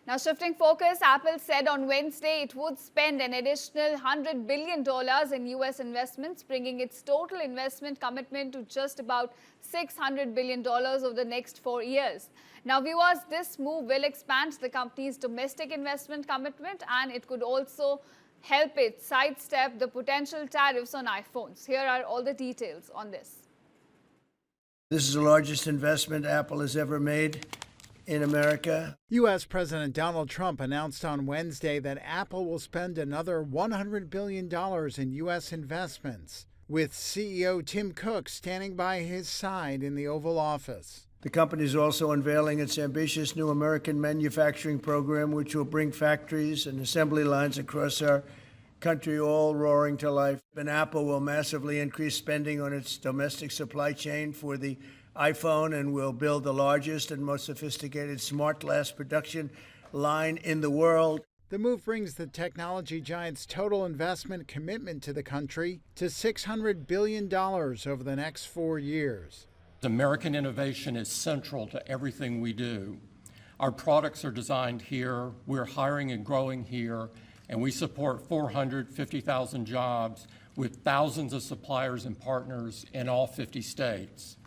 Now, shifting focus, Apple said on Wednesday it would spend an additional $100 billion in U.S. investments, bringing its total investment commitment to just about $600 billion over the next 4 years. Now, viewers, this move will expand the company's domestic investment commitment, and it could also help it sidestep the potential tariffs on iPhones. Here are all the details on this. This is the largest investment Apple has ever made in America. U.S. President Donald Trump announced on Wednesday that Apple will spend another $100 billion in U.S. investments, with CEO Tim Cook standing by his side in the Oval Office. The company is also unveiling its ambitious new American manufacturing program, which will bring factories and assembly lines across our country all roaring to life. And Apple will massively increase spending on its domestic supply chain for the iPhone and will build the largest and most sophisticated smart glass production line in the world. The move brings the technology giant's total investment commitment to the country to $600 billion over the next 4 years. American innovation is central to everything we do. Our products are designed here, we're hiring and growing here, and we support 450,000 jobs with thousands of suppliers and partners in all 50 states.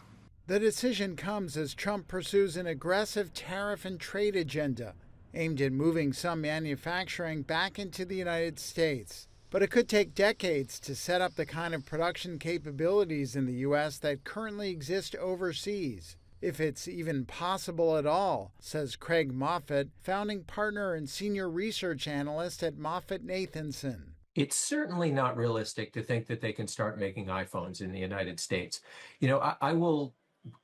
The decision comes as Trump pursues an aggressive tariff and trade agenda aimed at moving some manufacturing back into the United States. But it could take decades to set up the kind of production capabilities in the U.S. that currently exist overseas, if it's even possible at all, says Craig Moffett, founding partner and senior research analyst at MoffettNathanson. It's certainly not realistic to think that they can start making iPhones in the United States. I will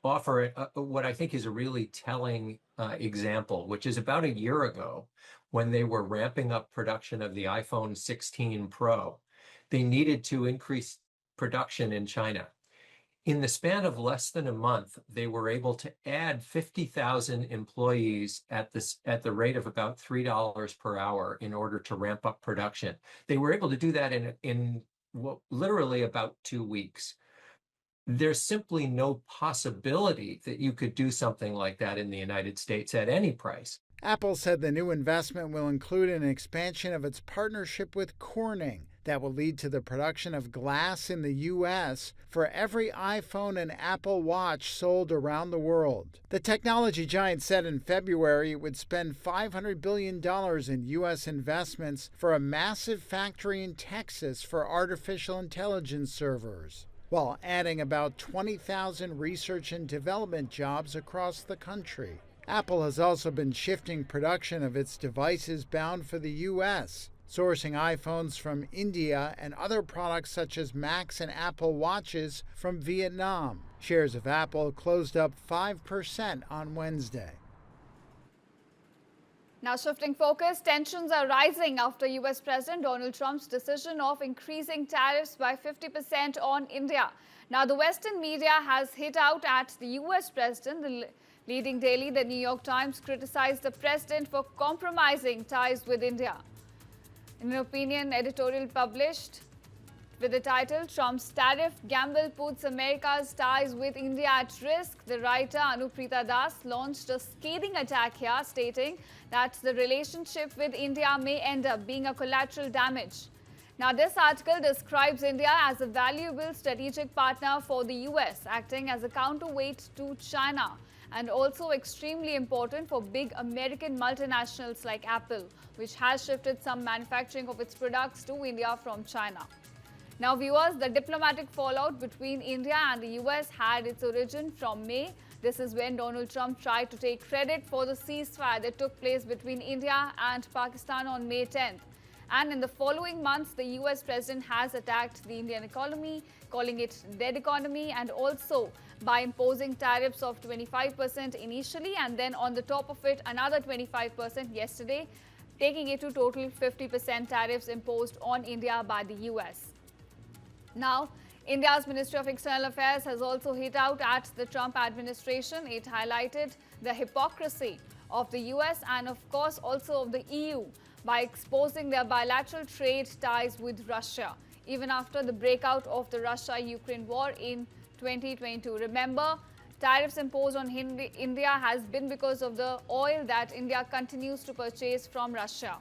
offer what I think is a really telling example, which is about a year ago when they were ramping up production of the iPhone 16 Pro. They needed to increase production in China. In the span of less than a month, they were able to add 50,000 employees at the rate of about $3 per hour in order to ramp up production. They were able to do that in literally about 2 weeks. There's simply no possibility that you could do something like that in the United States at any price. Apple said the new investment will include an expansion of its partnership with Corning that will lead to the production of glass in the U.S. for every iPhone and Apple Watch sold around the world. The technology giant said in February it would spend $500 billion in U.S. investments for a massive factory in Texas for artificial intelligence servers, while adding about 20,000 research and development jobs across the country. Apple has also been shifting production of its devices bound for the U.S., sourcing iPhones from India and other products such as Macs and Apple Watches from Vietnam. Shares of Apple closed up 5% on Wednesday. Now, shifting focus, tensions are rising after U.S. President Donald Trump's decision of increasing tariffs by 50% on India. Now, the Western media has hit out at the U.S. president. The leading daily, the New York Times, criticized the president for compromising ties with India. In an opinion editorial published with the title, Trump's Tariff Gamble Puts America's Ties with India at Risk, the writer Anuprita Das launched a scathing attack here, stating that the relationship with India may end up being a collateral damage. Now, this article describes India as a valuable strategic partner for the U.S., acting as a counterweight to China, and also extremely important for big American multinationals like Apple, which has shifted some manufacturing of its products to India from China. Now, viewers, the diplomatic fallout between India and the US had its origin from May. This is when Donald Trump tried to take credit for the ceasefire that took place between India and Pakistan on May 10th. And in the following months, the US president has attacked the Indian economy, calling it dead economy, and also by imposing tariffs of 25% initially, and then on the top of it, another 25% yesterday, taking it to total 50% tariffs imposed on India by the US. Now, India's Ministry of External Affairs has also hit out at the Trump administration. It highlighted the hypocrisy of the US and, of course, also of the EU by exposing their bilateral trade ties with Russia, even after the breakout of the Russia-Ukraine war in 2022. Remember, tariffs imposed on India has been because of the oil that India continues to purchase from Russia.